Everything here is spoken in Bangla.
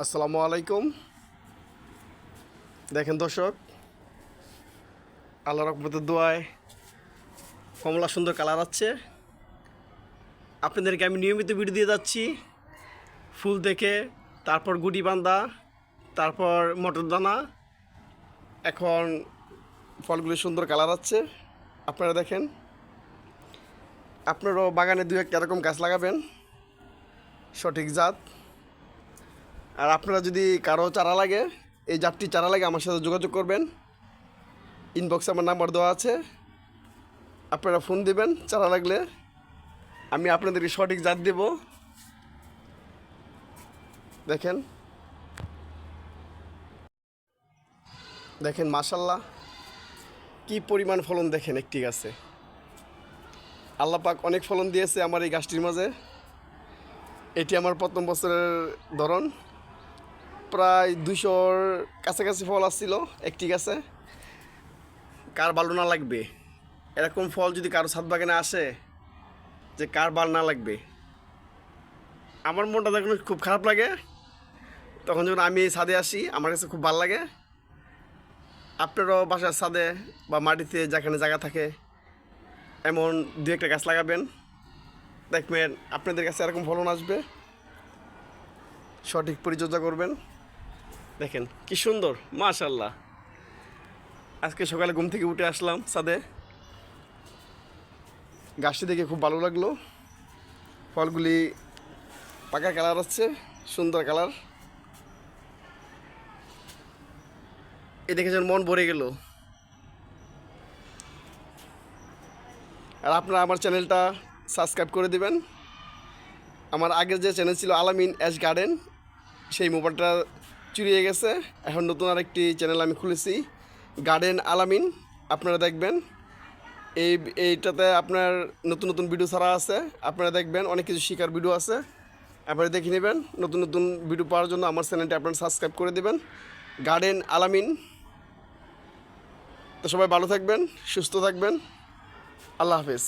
আসসালামু আলাইকুম। দেখেন দর্শক, আল্লাহ রহমতের দোয়ায় কমলা সুন্দর কালার আছে। আপনাদেরকে আমি নিয়মিত ভিডিও দিয়ে যাচ্ছি, ফুল দেখে, তারপর গুটি বান্ধা, তারপর মটর দানা। এখন ফলগুলি সুন্দর কালার আছে। আপনারা দেখেন, আপনারাও বাগানে দু একটা এরকম গাছ লাগাবেন, সঠিক জাত। আর আপনারা যদি কারো চারা লাগে, এই জাতটি চারা লাগে, আমার সাথে যোগাযোগ করবেন। ইনবক্সে আমার নাম্বার দেওয়া আছে, আপনারা ফোন দিবেন চারা লাগলে, আমি আপনাদেরকে সঠিক জাত দেব। দেখেন দেখেন মাশাল্লাহ, কি পরিমাণ ফলন দেখেন একটি গাছে। আল্লাহ পাক অনেক ফলন দিয়েছে আমার এই গাছটির মাঝে। এটি আমার প্রথম বছরের ধরন, প্রায় 200-র কাছাকাছি ফল আসছিল একটি গাছে। কার ভালো না লাগবে এরকম ফল যদি কারো ছাদ বাগানে আসে, যে কার ভালো না লাগবে। আমার মনটা যখন খুব খারাপ লাগে, তখন যখন আমি ছাদে আসি, আমার কাছে খুব ভালো লাগে। আপনারাও বাসার ছাদে বা মাটিতে যেখানে জায়গা থাকে, এমন দু একটা গাছ লাগাবেন, দেখবেন আপনাদের কাছে এরকম ফলন আসবে। সঠিক পরিচর্যা করবেন। দেখেন কি সুন্দর, মাশাল্লাহ। আজকে সকালে ঘুম থেকে উঠে আসলাম ছাদে, গাছটি দেখে খুব ভালো লাগলো। ফলগুলি পাকা কালার হচ্ছে, সুন্দর কালার। এ দেখে যেন মন ভরে গেল। আর আপনারা আমার চ্যানেলটা সাবস্ক্রাইব করে দিবেন। আমার আগের যে চ্যানেল ছিল আলামিন অ্যাশ গার্ডেন, সেই মোবাইলটা চুরিয়ে গেছে। এখন নতুন আরেকটি চ্যানেল আমি খুলেছি, গার্ডেন আলামিন। আপনারা দেখবেন, এইটাতে আপনার নতুন নতুন ভিডিও ছাড়া আছে। আপনারা দেখবেন, অনেক কিছু শেখার ভিডিও আছে, আপনারা দেখে নেবেন। নতুন নতুন ভিডিও পাওয়ার জন্য আমার চ্যানেলটা আপনারা সাবস্ক্রাইব করে দেবেন, গার্ডেন আলামিন। তো সবাই ভালো থাকবেন, সুস্থ থাকবেন। আল্লাহ হাফেজ।